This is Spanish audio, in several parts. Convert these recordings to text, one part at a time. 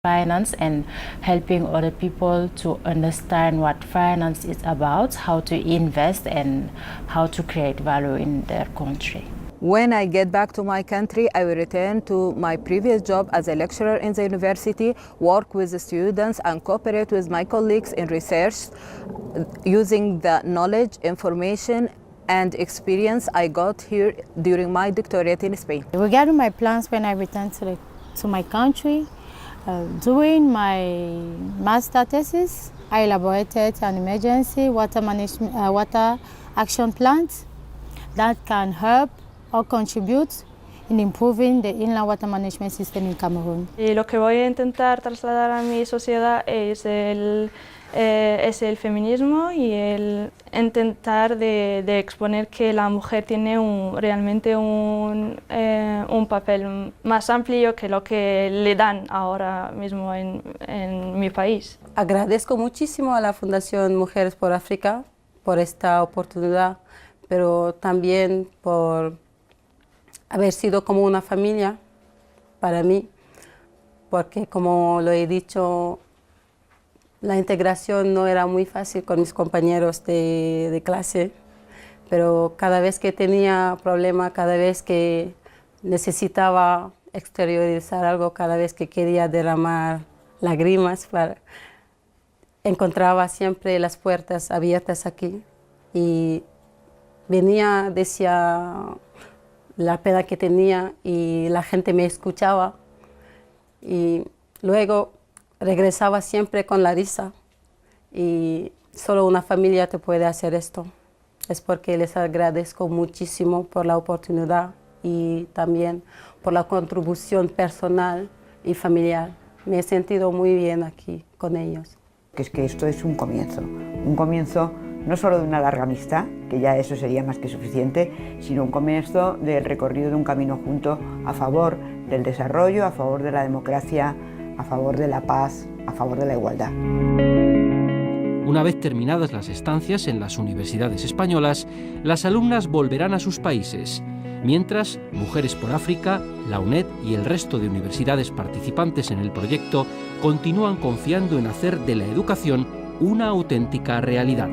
finance and helping other people to understand what finance is about, how to invest and how to create value in their country. When I get back to my country, I will return to my previous job as a lecturer in the university, work with the students and cooperate with my colleagues in research using the knowledge, information and experience I got here during my doctorate in Spain. Regarding my plans when I return to my country, during my master thesis, I elaborated an emergency water action plan that can help or contribute in improving the inland water management system in Cameroon. Y lo que voy a intentar trasladar a mi sociedad es el feminismo y el intentar de exponer que la mujer tiene realmente un papel más amplio que lo que le dan ahora mismo en mi país. Agradezco muchísimo a la Fundación Mujeres por África por esta oportunidad, pero también por haber sido como una familia para mí, porque como lo he dicho, la integración no era muy fácil con mis compañeros de clase, pero cada vez que tenía problema, cada vez que necesitaba exteriorizar algo, cada vez que quería derramar lágrimas, encontraba siempre las puertas abiertas aquí y venía, decía la pena que tenía y la gente me escuchaba y luego regresaba siempre con la risa y solo una familia te puede hacer esto. Es porque les agradezco muchísimo por la oportunidad y también por la contribución personal y familiar. Me he sentido muy bien aquí con ellos. Es que esto es un comienzo no solo de una larga amistad, que ya eso sería más que suficiente, sino un comienzo del recorrido de un camino junto a favor del desarrollo, a favor de la democracia, a favor de la paz, a favor de la igualdad. Una vez terminadas las estancias en las universidades españolas, las alumnas volverán a sus países, mientras Mujeres por África, la UNED y el resto de universidades participantes en el proyecto continúan confiando en hacer de la educación una auténtica realidad.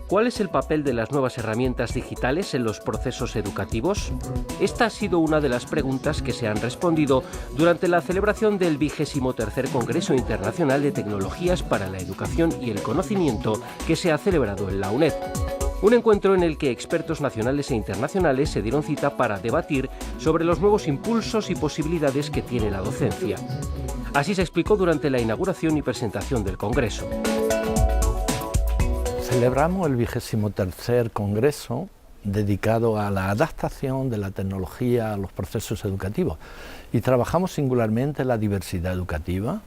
¿Cuál es el papel de las nuevas herramientas digitales en los procesos educativos? Esta ha sido una de las preguntas que se han respondido durante la celebración del 23º Congreso Internacional de Tecnologías para la Educación y el Conocimiento que se ha celebrado en la UNED. Un encuentro en el que expertos nacionales e internacionales se dieron cita para debatir sobre los nuevos impulsos y posibilidades que tiene la docencia. Así se explicó durante la inauguración y presentación del Congreso. Celebramos el 23º Congreso dedicado a la adaptación de la tecnología a los procesos educativos y trabajamos singularmente la diversidad educativa,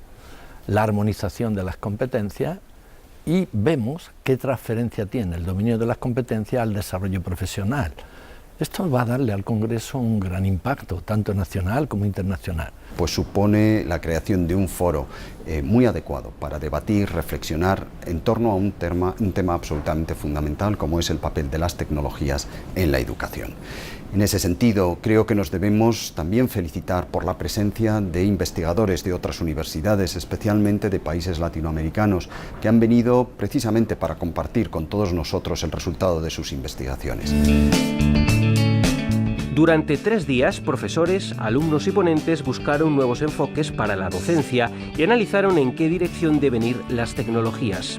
la armonización de las competencias y vemos qué transferencia tiene el dominio de las competencias al desarrollo profesional. Esto va a darle al Congreso un gran impacto, tanto nacional como internacional. Pues supone la creación de un foro muy adecuado para debatir, reflexionar en torno a un tema absolutamente fundamental como es el papel de las tecnologías en la educación. En ese sentido, creo que nos debemos también felicitar por la presencia de investigadores de otras universidades, especialmente de países latinoamericanos, que han venido precisamente para compartir con todos nosotros el resultado de sus investigaciones. Durante 3 días, profesores, alumnos y ponentes buscaron nuevos enfoques para la docencia y analizaron en qué dirección deben ir las tecnologías.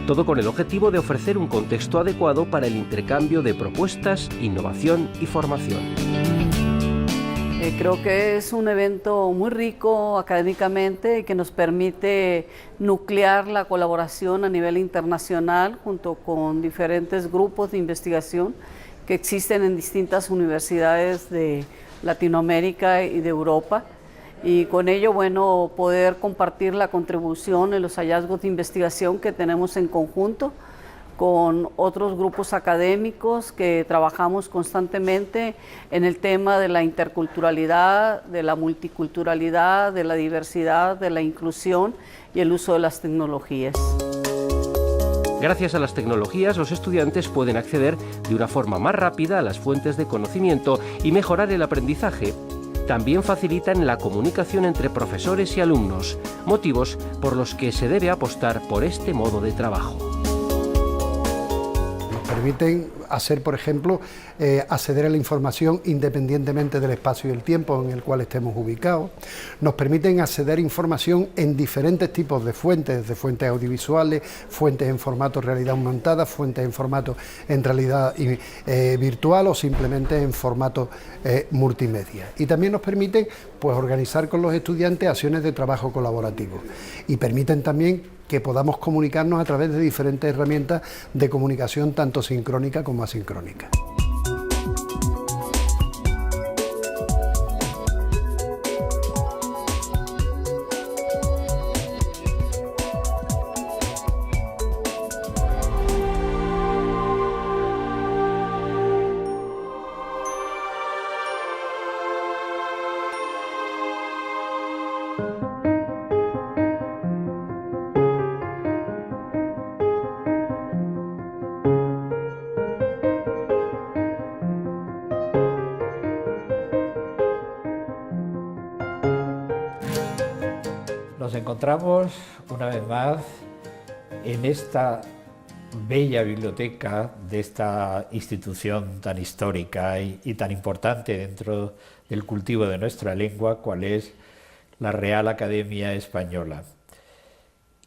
Todo con el objetivo de ofrecer un contexto adecuado para el intercambio de propuestas, innovación y formación. Creo que es un evento muy rico académicamente y que nos permite nuclear la colaboración a nivel internacional junto con diferentes grupos de investigación que existen en distintas universidades de Latinoamérica y de Europa. Y con ello, bueno, poder compartir la contribución en los hallazgos de investigación que tenemos en conjunto con otros grupos académicos que trabajamos constantemente en el tema de la interculturalidad, de la multiculturalidad, de la diversidad, de la inclusión y el uso de las tecnologías. Gracias a las tecnologías, los estudiantes pueden acceder de una forma más rápida a las fuentes de conocimiento y mejorar el aprendizaje. También facilitan la comunicación entre profesores y alumnos, motivos por los que se debe apostar por este modo de trabajo. Nos permiten hacer, por ejemplo, acceder a la información independientemente del espacio y el tiempo en el cual estemos ubicados. Nos permiten acceder a información en diferentes tipos de fuentes audiovisuales, fuentes en formato realidad aumentada, fuentes en formato en realidad virtual o simplemente en formato multimedia. Y también nos permiten pues, organizar con los estudiantes acciones de trabajo colaborativo y permiten también que podamos comunicarnos a través de diferentes herramientas de comunicación tanto sincrónica como asincrónica. Nos encontramos una vez más en esta bella biblioteca de esta institución tan histórica y tan importante dentro del cultivo de nuestra lengua, cual es la Real Academia Española.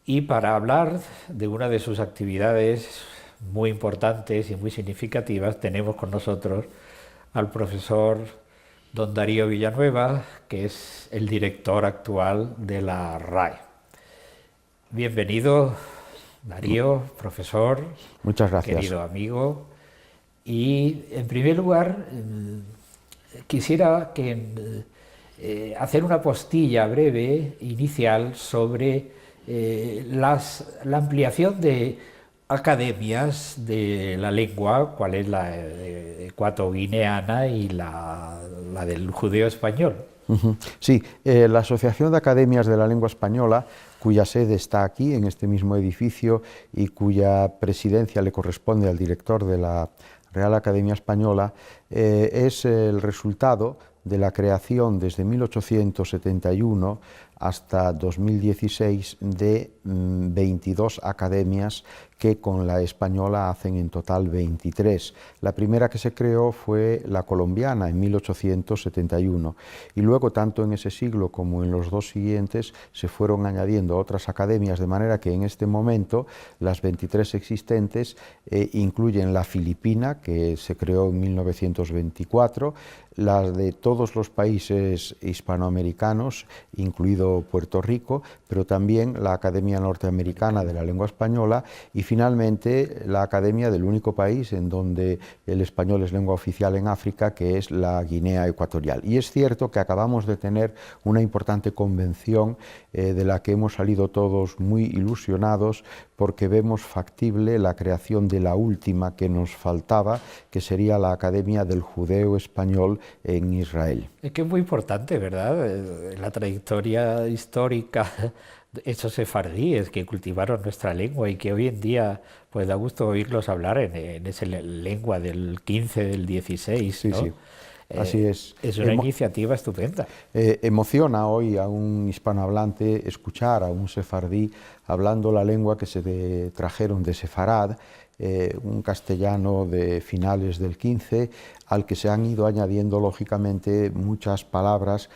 Y para hablar de una de sus actividades muy importantes y muy significativas, tenemos con nosotros al profesor don Darío Villanueva, que es el director actual de la RAE. Bienvenido, Darío, profesor. Muchas gracias. Querido amigo. Y en primer lugar, quisiera hacer una postilla breve, inicial, sobre la ampliación de academias de la lengua, cuál es la ecuatoguineana y la del judeo español. Sí, la Asociación de Academias de la Lengua Española, cuya sede está aquí, en este mismo edificio, y cuya presidencia le corresponde al director de la Real Academia Española, es el resultado de la creación desde 1871 hasta 2016 de 22 academias que con la española hacen en total 23. La primera que se creó fue la colombiana en 1871 y luego tanto en ese siglo como en los dos siguientes se fueron añadiendo otras academias, de manera que en este momento las 23 existentes incluyen la filipina, que se creó en 1924, las de todos los países hispanoamericanos, incluido Puerto Rico, pero también la Academia Norteamericana de la Lengua Española y finalmente la Academia del único país en donde el español es lengua oficial en África, que es la Guinea Ecuatorial. Y es cierto que acabamos de tener una importante convención de la que hemos salido todos muy ilusionados porque vemos factible la creación de la última que nos faltaba, que sería la Academia del Judeo Español en Israel. Es que es muy importante, ¿verdad? La trayectoria histórica de esos sefardíes que cultivaron nuestra lengua y que hoy en día pues da gusto oírlos hablar en esa lengua del 15, del 16, sí, ¿no? Sí. Así es. Es una iniciativa estupenda. Emociona hoy a un hispanohablante escuchar a un sefardí hablando la lengua que se trajeron de Sefarad, un castellano de finales del XV, al que se han ido añadiendo lógicamente muchas palabras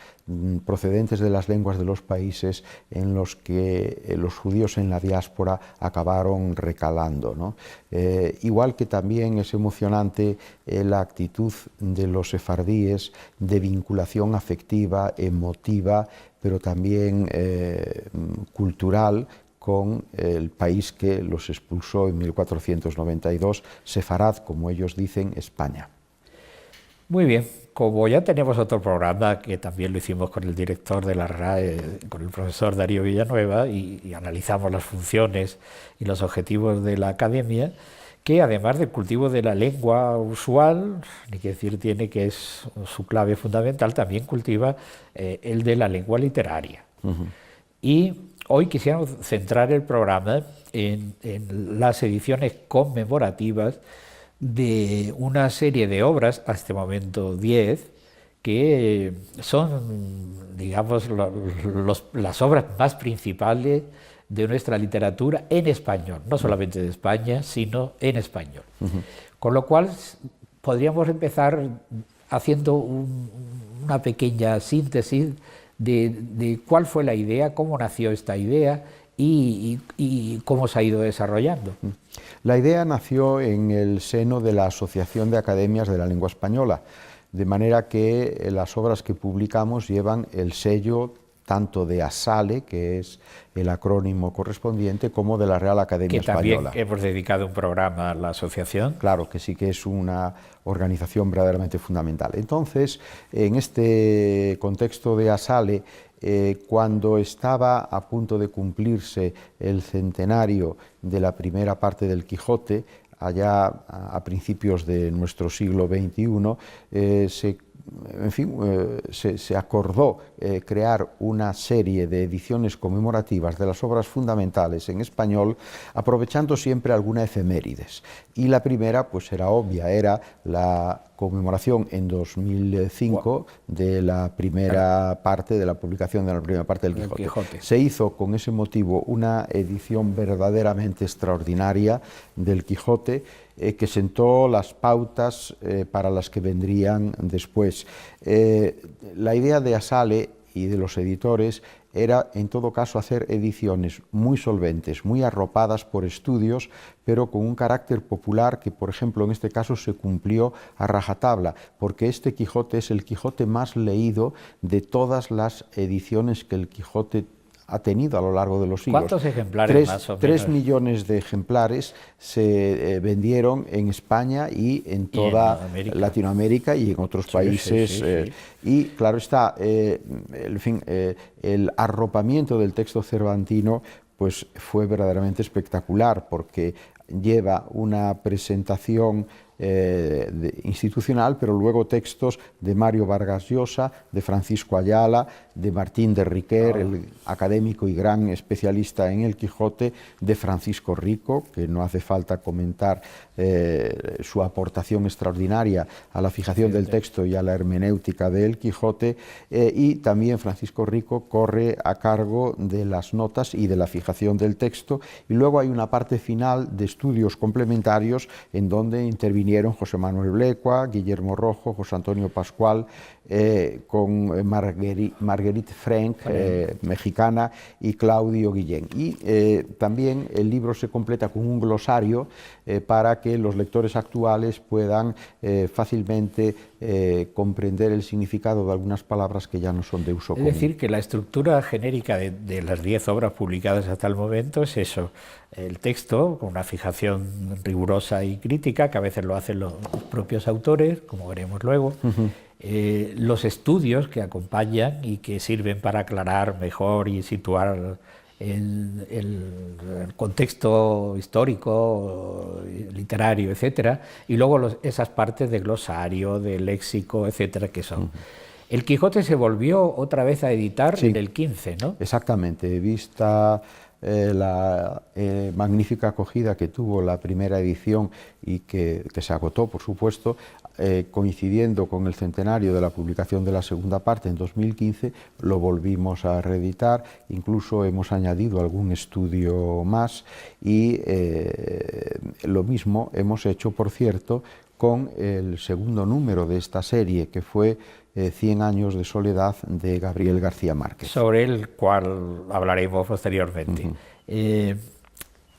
procedentes de las lenguas de los países en los que los judíos en la diáspora acabaron recalando, ¿no? Igual que también es emocionante la actitud de los sefardíes de vinculación afectiva, emotiva, pero también cultural, con el país que los expulsó en 1492, Sefarad, como ellos dicen, España. Muy bien, como ya tenemos otro programa que también lo hicimos con el director de la RAE, con el profesor Darío Villanueva, y analizamos las funciones y los objetivos de la academia, que además del cultivo de la lengua usual, ni que decir tiene que es su clave fundamental, también cultiva el de la lengua literaria. Y hoy quisiéramos centrar el programa en las ediciones conmemorativas de una serie de obras, hasta este momento 10, que son, digamos, las obras más principales de nuestra literatura en español, no solamente de España, sino en español. Con lo cual podríamos empezar haciendo una pequeña síntesis de cuál fue la idea, cómo nació esta idea y cómo se ha ido desarrollando. La idea nació en el seno de la Asociación de Academias de la Lengua Española, de manera que las obras que publicamos llevan el sello tanto de ASALE, que es el acrónimo correspondiente, como de la Real Academia Española. Que también hemos dedicado un programa a la asociación. Claro, que sí que es una organización verdaderamente fundamental. Entonces, en este contexto de ASALE, cuando estaba a punto de cumplirse el centenario de la primera parte del Quijote, allá a principios de nuestro siglo XXI, se acordó crear una serie de ediciones conmemorativas de las obras fundamentales en español, aprovechando siempre alguna efemérides. Y la primera, pues era obvia, era la conmemoración en 2005 de la primera parte, de la publicación de la primera parte del Quijote. Se hizo con ese motivo una edición verdaderamente extraordinaria del Quijote, que sentó las pautas para las que vendrían después. La idea de ASALE y de los editores era, en todo caso, hacer ediciones muy solventes, muy arropadas por estudios, pero con un carácter popular que, por ejemplo, en este caso se cumplió a rajatabla, porque este Quijote es el Quijote más leído de todas las ediciones que el Quijote ha tenido a lo largo de los siglos. ¿Cuántos ejemplares más o menos? 3 millones de ejemplares se vendieron en España y en toda Latinoamérica y en otros países. Y claro está, el arropamiento del texto cervantino pues fue verdaderamente espectacular, porque lleva una presentación institucional, pero luego textos de Mario Vargas Llosa, de Francisco Ayala, de Martín de Riquer, el académico y gran especialista en el Quijote, de Francisco Rico, que no hace falta comentar su aportación extraordinaria a la fijación del texto y a la hermenéutica del Quijote, y también Francisco Rico corre a cargo de las notas y de la fijación del texto, y luego hay una parte final de estudios complementarios en donde intervinieron José Manuel Blecua, Guillermo Rojo, José Antonio Pascual, con Marguerite Frank, mexicana, y Claudio Guillén. Y también el libro se completa con un glosario para que los lectores actuales puedan fácilmente comprender el significado de algunas palabras que ya no son de uso común. Es decir, que la estructura genérica de las 10 obras publicadas hasta el momento es eso: el texto, con una fijación rigurosa y crítica, que a veces lo hacen los propios autores, como veremos luego, los estudios que acompañan y que sirven para aclarar mejor y situar el contexto histórico, literario, etcétera, y luego esas partes de glosario, de léxico, etcétera, que son. El Quijote se volvió otra vez a editar en el 15, ¿no? Exactamente, vista la magnífica acogida que tuvo la primera edición y que se agotó, por supuesto, coincidiendo con el centenario de la publicación de la segunda parte en 2015, lo volvimos a reeditar, incluso hemos añadido algún estudio más y lo mismo hemos hecho, por cierto, con el segundo número de esta serie, que fue 100 años de soledad de Gabriel García Márquez. Sobre el cual hablaremos posteriormente.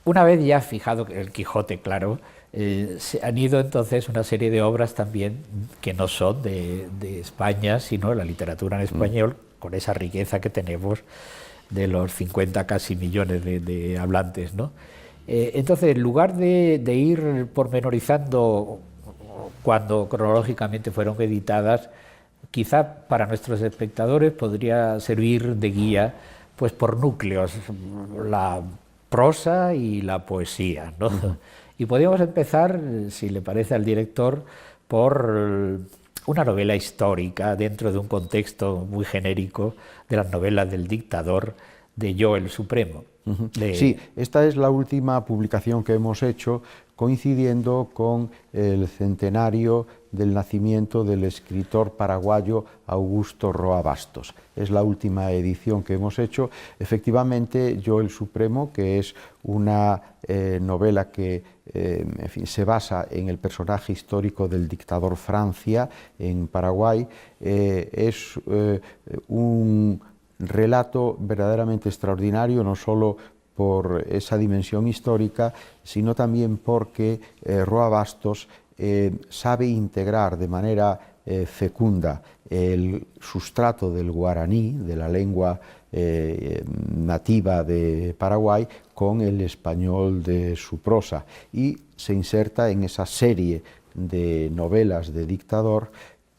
Una vez ya fijado el Quijote, claro, se han ido entonces una serie de obras también que no son de España, sino de la literatura en español, con esa riqueza que tenemos de los 50 casi millones de hablantes, ¿no? Entonces, en lugar de ir pormenorizando cuando cronológicamente fueron editadas, quizá para nuestros espectadores podría servir de guía pues por núcleos, la prosa y la poesía, ¿no? Y podríamos empezar, si le parece al director, por una novela histórica dentro de un contexto muy genérico de las novelas del dictador de Yo el Supremo. Sí, esta es la última publicación que hemos hecho coincidiendo con el centenario del nacimiento del escritor paraguayo Augusto Roa Bastos. Es la última edición que hemos hecho. Efectivamente, Yo el Supremo, que es una novela que en fin, se basa en el personaje histórico del dictador Francia en Paraguay, es un relato verdaderamente extraordinario, no solo por esa dimensión histórica, sino también porque Roa Bastos sabe integrar de manera fecunda el sustrato del guaraní, de la lengua nativa de Paraguay, con el español de su prosa, y se inserta en esa serie de novelas de dictador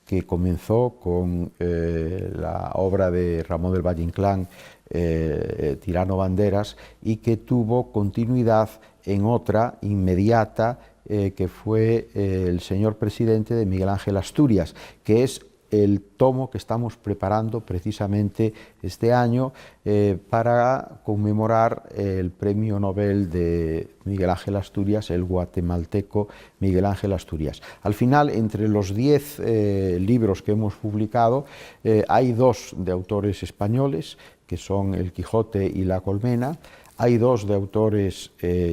que comenzó con la obra de Ramón del Valle Inclán, Tirano Banderas, y que tuvo continuidad en otra inmediata que fue El señor presidente, de Miguel Ángel Asturias, que es el tomo que estamos preparando precisamente este año para conmemorar el premio Nobel de Miguel Ángel Asturias, el guatemalteco Miguel Ángel Asturias. Al final, entre los 10 libros que hemos publicado, hay 2 de autores españoles, que son El Quijote y La Colmena. Hay 2 de autores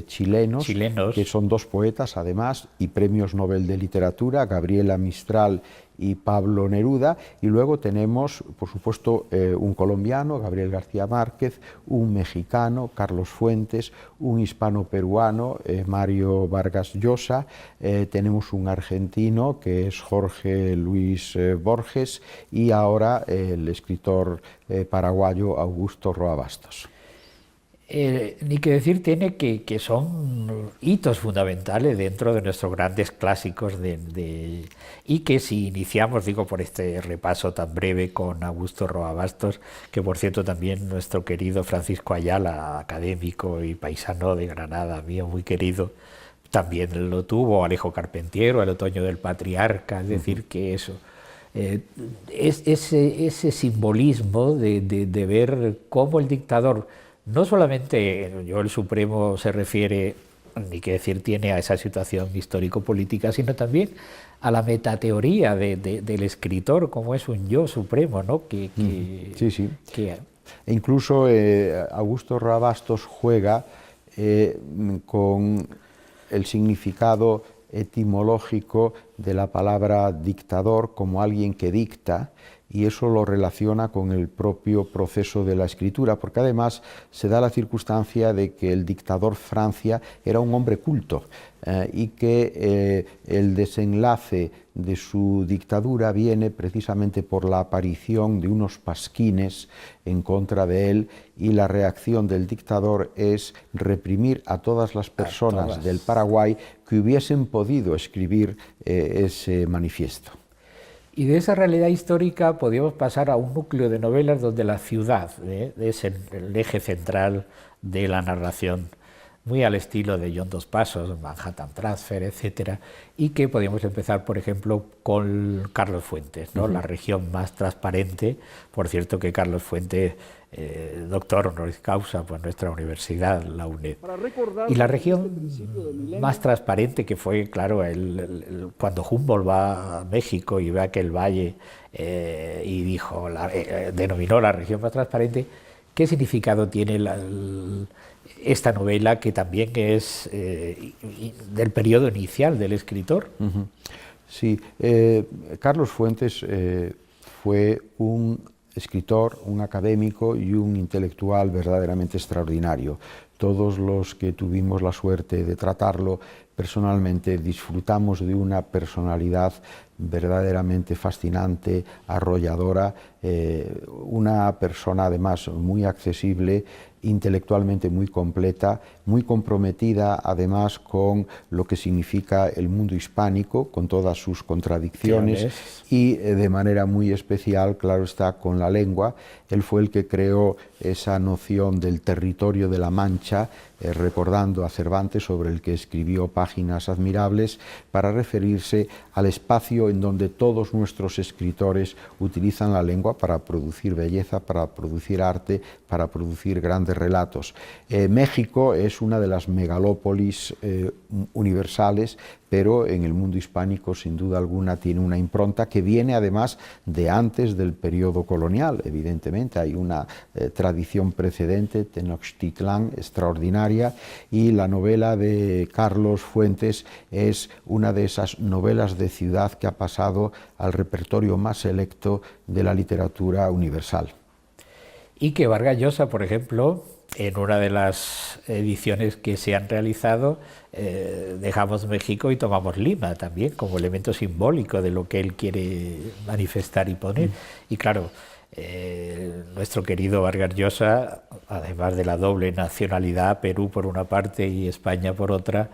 chilenos, que son 2 poetas además, y premios Nobel de Literatura, Gabriela Mistral y Pablo Neruda, y luego tenemos, por supuesto, un colombiano, Gabriel García Márquez, un mexicano, Carlos Fuentes, un hispano-peruano, Mario Vargas Llosa, tenemos un argentino, que es Jorge Luis Borges, y ahora el escritor paraguayo Augusto Roa Bastos. Ni que decir tiene que son hitos fundamentales dentro de nuestros grandes clásicos y que si iniciamos, digo, por este repaso tan breve con Augusto Roa Bastos, que por cierto también nuestro querido Francisco Ayala, académico y paisano de Granada, mío muy querido, también lo tuvo, Alejo Carpentiero, El otoño del patriarca, es decir, que eso... ese simbolismo de ver cómo el dictador... No solamente Yo el Supremo se refiere, ni que decir tiene, a esa situación histórico-política, sino también a la metateoría del escritor, como es un yo supremo, ¿no? Sí. E incluso Augusto Roa Bastos juega con el significado etimológico de la palabra dictador como alguien que dicta, y eso lo relaciona con el propio proceso de la escritura, porque además se da la circunstancia de que el dictador Francia era un hombre culto y que el desenlace de su dictadura viene precisamente por la aparición de unos pasquines en contra de él, y la reacción del dictador es reprimir a todas las personas del Paraguay que hubiesen podido escribir ese manifiesto. Y de esa realidad histórica podíamos pasar a un núcleo de novelas donde la ciudad es el eje central de la narración muy al estilo de John Dos Passos, Manhattan Transfer, etcétera, y que podíamos empezar, por ejemplo, con Carlos Fuentes, ¿no? La región más transparente. Por cierto que Carlos Fuentes, doctor honoris causa por nuestra universidad, la UNED. Y la región más transparente, que fue, claro, cuando Humboldt va a México y ve aquel valle y dijo, denominó la región más transparente. ¿Qué significado tiene esta novela, que también es del periodo inicial del escritor? Sí, Carlos Fuentes fue un escritor, un académico y un intelectual verdaderamente extraordinario. Todos los que tuvimos la suerte de tratarlo personalmente disfrutamos de una personalidad verdaderamente fascinante, arrolladora, una persona además muy accesible, intelectualmente muy completa, muy comprometida además con lo que significa el mundo hispánico, con todas sus contradicciones y de manera muy especial, claro está, con la lengua. Él fue el que creó esa noción del territorio de la Mancha, recordando a Cervantes, sobre el que escribió páginas admirables, para referirse al espacio en donde todos nuestros escritores utilizan la lengua para producir belleza, para producir arte, para producir grandes relatos. México es una de las megalópolis universales, pero en el mundo hispánico sin duda alguna tiene una impronta que viene además de antes del periodo colonial. Evidentemente hay una tradición precedente, Tenochtitlán, extraordinaria, y la novela de Carlos Fuentes es una de esas novelas de ciudad que ha pasado al repertorio más selecto de la literatura universal. Y que Vargas Llosa, por ejemplo, en una de las ediciones que se han realizado, dejamos México y tomamos Lima también como elemento simbólico de lo que él quiere manifestar y poner. Y claro, nuestro querido Vargas Llosa, además de la doble nacionalidad, Perú por una parte y España por otra,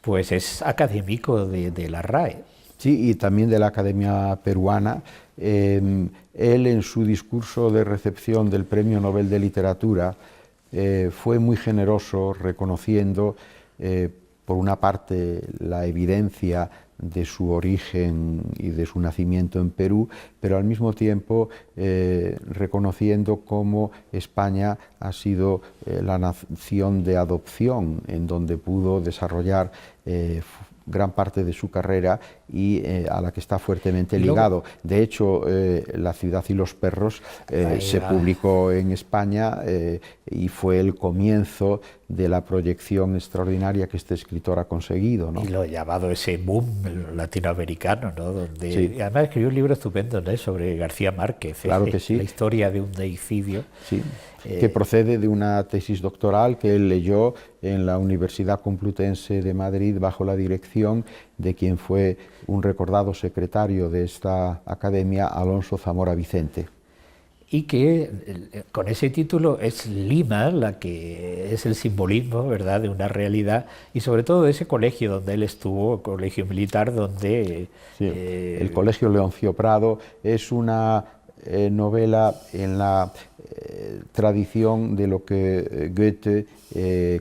pues es académico de la RAE. Sí, y también de la Academia Peruana. Él, en su discurso de recepción del Premio Nobel de Literatura, fue muy generoso, reconociendo, por una parte, la evidencia de su origen y de su nacimiento en Perú, pero al mismo tiempo reconociendo cómo España ha sido la nación de adopción en donde pudo desarrollar gran parte de su carrera y a la que está fuertemente ligado. De hecho, La ciudad y los perros se publicó en España y fue el comienzo de la proyección extraordinaria que este escritor ha conseguido, ¿no? Y lo llamado ese boom latinoamericano, ¿no? Donde, sí. Y además escribió un libro estupendo, ¿no?, sobre García Márquez, claro que sí. La historia de un deicidio. Sí. Que procede de una tesis doctoral que él leyó en la Universidad Complutense de Madrid bajo la dirección de quien fue un recordado secretario de esta academia, Alonso Zamora Vicente. Y que con ese título es Lima la que es el simbolismo, ¿verdad?, de una realidad, y sobre todo de ese colegio donde él estuvo, colegio militar, donde... Sí, el Colegio Leoncio Prado es una novela en la tradición de lo que Goethe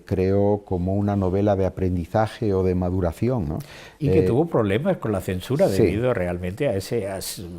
creó como una novela de aprendizaje o de maduración, ¿no? Y que tuvo problemas con la censura debido sí. realmente a ese,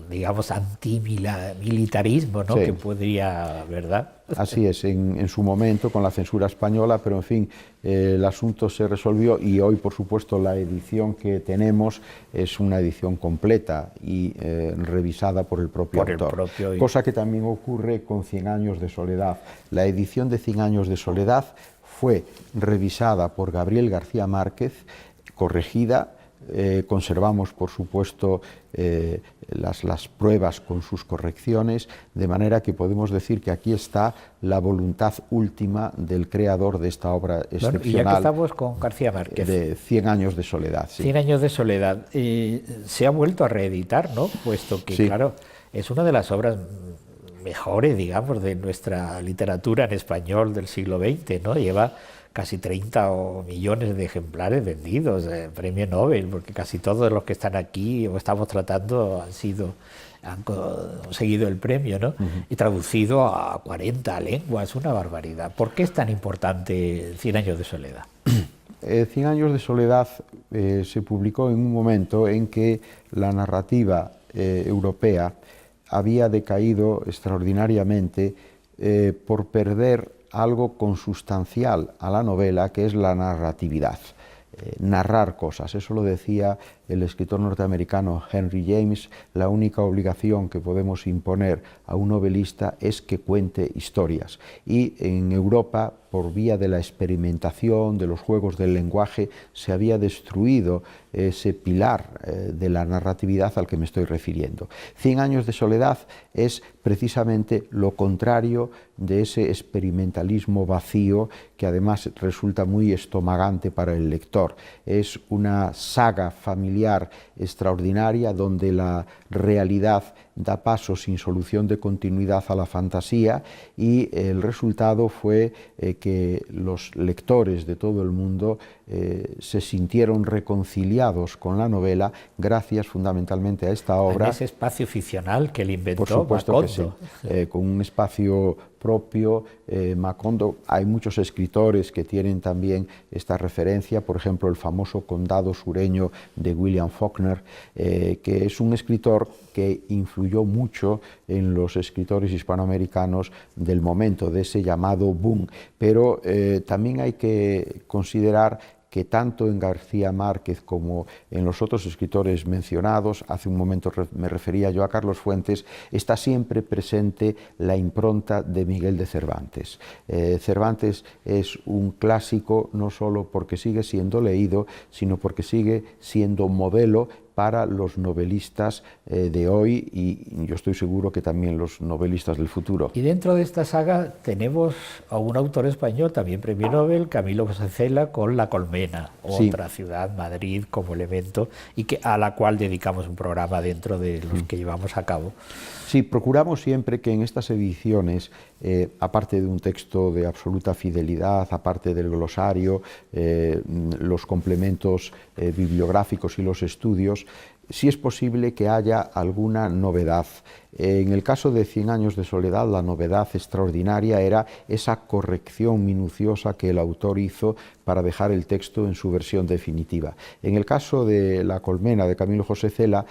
digamos, antimilitarismo, ¿no?, sí. que podría, ¿verdad? Así es, en su momento con la censura española, pero en fin, el asunto se resolvió y hoy, por supuesto, la edición que tenemos es una edición completa y revisada por el propio autor. Cosa que también ocurre con 100 años de soledad. La edición de 100 años de soledad fue revisada por Gabriel García Márquez, corregida. Conservamos, por supuesto, las pruebas con sus correcciones, de manera que podemos decir que aquí está la voluntad última del creador de esta obra excepcional. Bueno, y ya que estamos con García Márquez. De 100 años de soledad. Sí. 100 años de soledad. Se ha vuelto a reeditar, ¿no?, puesto que, sí. claro, es una de las obras mejores, digamos, de nuestra literatura en español del siglo XX, ¿no? Lleva casi 30 millones de ejemplares vendidos, premio Nobel, porque casi todos los que están aquí o estamos tratando han conseguido el premio, ¿no? Y traducido a 40 lenguas, una barbaridad. ¿Por qué es tan importante 100 años de soledad? Cien años de soledad se publicó en un momento en que la narrativa europea había decaído extraordinariamente por perder algo consustancial a la novela, que es la narratividad. Narrar cosas, eso lo decía el escritor norteamericano Henry James: la única obligación que podemos imponer a un novelista es que cuente historias. Y en Europa, por vía de la experimentación, de los juegos del lenguaje, se había destruido ese pilar de la narratividad al que me estoy refiriendo. Cien años de soledad es precisamente lo contrario de ese experimentalismo vacío que además resulta muy estomagante para el lector. Es una saga familiar extraordinaria donde la realidad da paso sin solución de continuidad a la fantasía, y el resultado fue que los lectores de todo el mundo se sintieron reconciliados con la novela gracias fundamentalmente a esta obra. En ese espacio ficcional que él inventó, por supuesto Macondo. Que sí, con un espacio propio. Macondo, hay muchos escritores que tienen también esta referencia, por ejemplo el famoso Condado sureño de William Faulkner, que es un escritor que influyó mucho en los escritores hispanoamericanos del momento, de ese llamado boom. Pero también hay que considerar que tanto en García Márquez como en los otros escritores mencionados, hace un momento me refería yo a Carlos Fuentes, está siempre presente la impronta de Miguel de Cervantes. Cervantes es un clásico no solo porque sigue siendo leído, sino porque sigue siendo modelo para los novelistas de hoy, y yo estoy seguro que también los novelistas del futuro. Y dentro de esta saga tenemos a un autor español, también premio Nobel, Camilo José Cela, con La Colmena, otra ciudad, Madrid, como elemento, y a la cual dedicamos un programa dentro de los que llevamos a cabo. Sí, procuramos siempre que en estas ediciones, aparte de un texto de absoluta fidelidad, aparte del glosario, los complementos bibliográficos y los estudios, si es posible que haya alguna novedad. En el caso de Cien años de soledad, la novedad extraordinaria era esa corrección minuciosa que el autor hizo para dejar el texto en su versión definitiva. En el caso de La Colmena, de Camilo José Cela,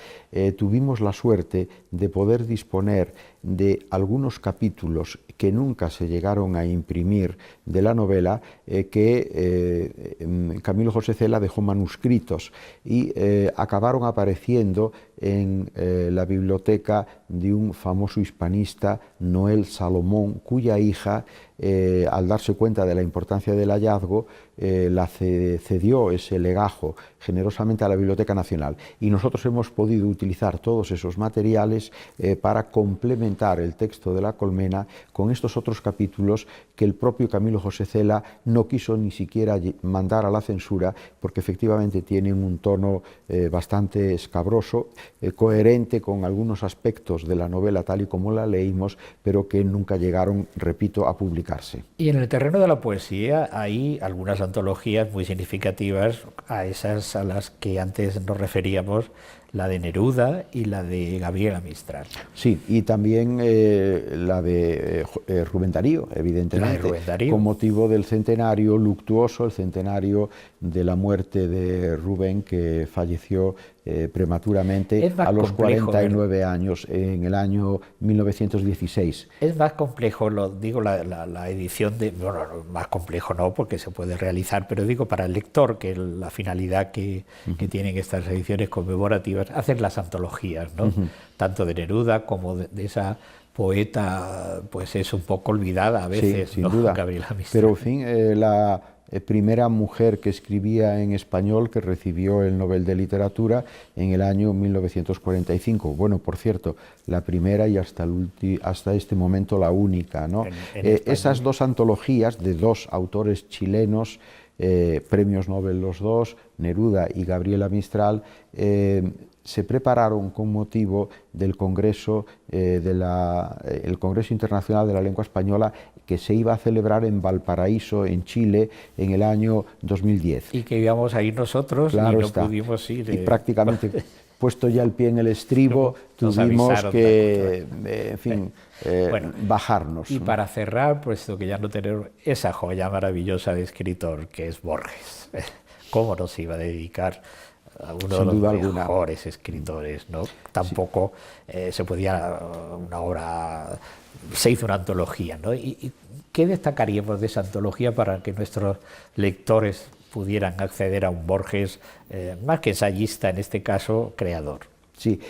tuvimos la suerte de poder disponer de algunos capítulos que nunca se llegaron a imprimir de la novela, que Camilo José Cela dejó manuscritos y acabaron apareciendo en la biblioteca de un famoso hispanista, Noel Salomón, cuya hija, al darse cuenta de la importancia del hallazgo, cedió ese legajo generosamente a la Biblioteca Nacional, y nosotros hemos podido utilizar todos esos materiales para complementar el texto de La Colmena con estos otros capítulos que el propio Camilo José Cela no quiso ni siquiera mandar a la censura, porque efectivamente tienen un tono bastante escabroso, coherente con algunos aspectos de la novela tal y como la leímos, pero que nunca llegaron, repito, a publicarse. Y en el terreno de la poesía hay algunas antologías muy significativas, a esas a las que antes nos referíamos, la de Neruda y la de Gabriela Mistral. Sí, y también la de Rubén Darío, evidentemente, la de Rubén Darío, con motivo del centenario luctuoso, el centenario de la muerte de Rubén, que falleció prematuramente a los 49 años, en el año 1916. Es más complejo, la edición de... Bueno, más complejo no, porque se puede realizar, pero digo para el lector, que la finalidad que tienen estas ediciones conmemorativas, hacer las antologías, ¿no? Tanto de Neruda como de esa poeta, pues es un poco olvidada a veces, sí, sin ¿no? duda. Gabriela Mistral. Pero en fin, la primera mujer que escribía en español, que recibió el Nobel de Literatura en el año 1945. Bueno, por cierto, la primera y hasta este momento la única, ¿no? Esas dos antologías de dos autores chilenos, premios Nobel los dos, Neruda y Gabriela Mistral, se prepararon con motivo del Congreso, el Congreso Internacional de la Lengua Española, que se iba a celebrar en Valparaíso, en Chile, en el año 2010. Y que íbamos a ir nosotros, claro, y no pudimos ir. Y prácticamente, puesto ya el pie en el estribo, tuvimos que, en fin, bajarnos. Y para cerrar, puesto que ya no tenemos esa joya maravillosa de escritor que es Borges. ¿cómo no se iba a dedicar a uno Sin de duda los alguna. mejores escritores, ¿no? Tampoco se podía una obra, se hizo una antología, ¿no? ¿Y qué destacaríamos de esa antología para que nuestros lectores pudieran acceder a un Borges, más que ensayista, en este caso, creador? Sí,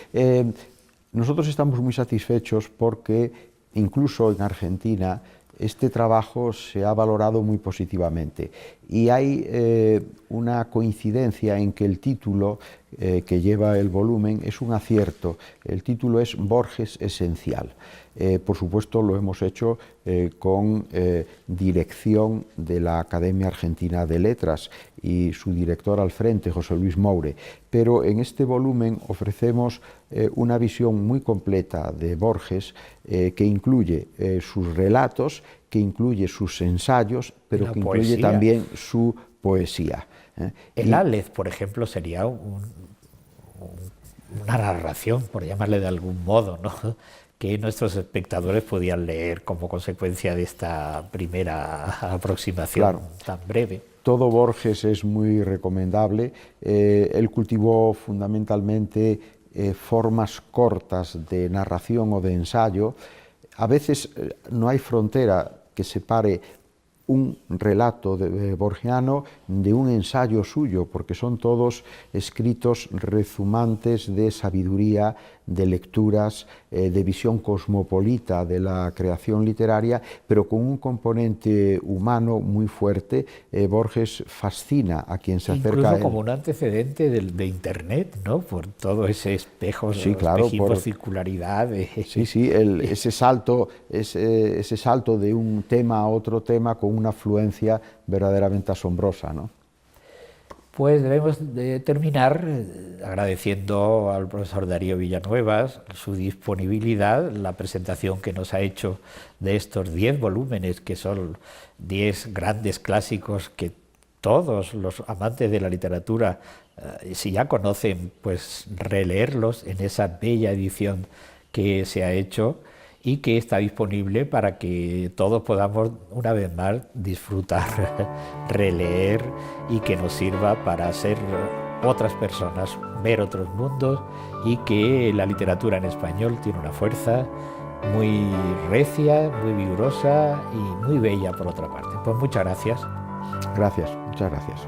nosotros estamos muy satisfechos porque incluso en Argentina este trabajo se ha valorado muy positivamente y hay una coincidencia en que el título que lleva el volumen es un acierto. El título es Borges Esencial. Por supuesto lo hemos hecho con dirección de la Academia Argentina de Letras y su director al frente, José Luis Moure, pero en este volumen ofrecemos una visión muy completa de Borges que incluye sus relatos, que incluye sus ensayos, pero que incluye también su poesía. El Aleph, por ejemplo, sería una narración, por llamarle de algún modo, ¿no?, que nuestros espectadores podían leer como consecuencia de esta primera aproximación tan breve. Todo Borges es muy recomendable. Él cultivó fundamentalmente formas cortas de narración o de ensayo. A veces no hay frontera que separe un relato borgiano de un ensayo suyo, porque son todos escritos rezumantes de sabiduría, de lecturas, de visión cosmopolita de la creación literaria, pero con un componente humano muy fuerte. Borges fascina a quien se acerca a él. Incluso como un antecedente de Internet, ¿no?, por todo ese espejo, sí, claro, por circularidad. Sí, ese salto de un tema a otro tema con una afluencia verdaderamente asombrosa, ¿no? Pues debemos de terminar agradeciendo al profesor Darío Villanuevas su disponibilidad, la presentación que nos ha hecho de estos 10 volúmenes, que son 10 grandes clásicos que todos los amantes de la literatura, si ya conocen, pues releerlos en esa bella edición que se ha hecho y que está disponible para que todos podamos una vez más disfrutar, releer y que nos sirva para ser otras personas, ver otros mundos, y que la literatura en español tiene una fuerza muy recia, muy vigorosa y muy bella por otra parte. Pues muchas gracias. Gracias, muchas gracias.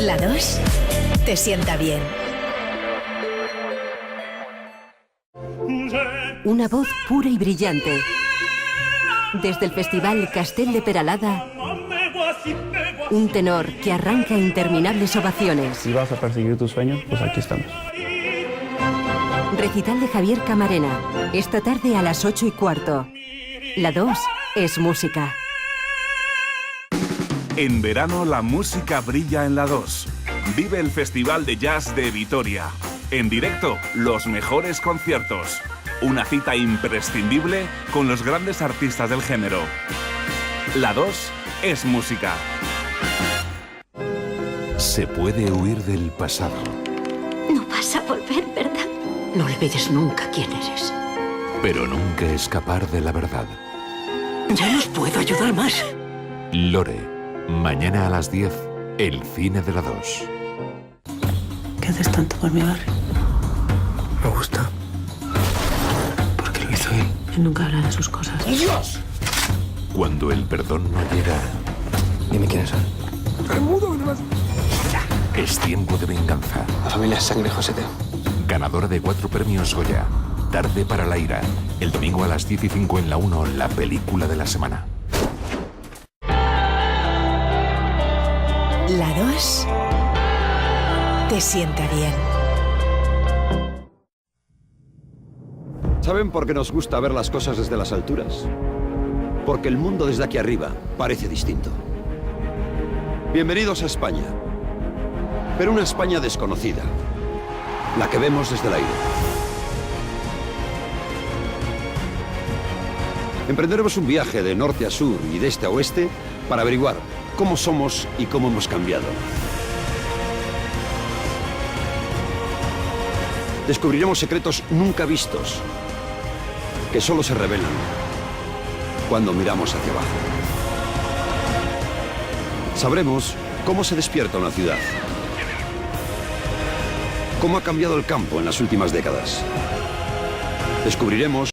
La 2 te sienta bien. Una voz pura y brillante. Desde el Festival Castell de Peralada, un tenor que arranca interminables ovaciones. Si vas a perseguir tus sueños, pues aquí estamos. Recital de Javier Camarena, esta tarde a las 8:15. La 2 es música. En verano la música brilla en la 2. Vive el Festival de Jazz de Vitoria. En directo, los mejores conciertos. Una cita imprescindible con los grandes artistas del género. La 2 es música. Se puede huir del pasado. No vas a volver, ¿verdad? No olvides nunca quién eres. Pero nunca escapar de la verdad. Ya nos puedo ayudar más. Lore, mañana a las 10, el cine de la 2. ¿Qué haces tanto por mi barrio? Me gusta. Porque lo hizo él. Él nunca habla de sus cosas. ¡Dios! Cuando el perdón no llega... Dime quiénes son. Es tiempo de venganza. La familia Sangre Josete. Ganadora de 4 premios Goya. Tarde para la ira. El domingo a las 10:05 en la 1, la película de la semana. La 2 te sienta bien. ¿Saben por qué nos gusta ver las cosas desde las alturas? Porque el mundo desde aquí arriba parece distinto. Bienvenidos a España, pero una España desconocida, la que vemos desde el aire. Emprenderemos un viaje de norte a sur y de este a oeste para averiguar cómo somos y cómo hemos cambiado. Descubriremos secretos nunca vistos, que solo se revelan cuando miramos hacia abajo. Sabremos cómo se despierta una ciudad, cómo ha cambiado el campo en las últimas décadas. Descubriremos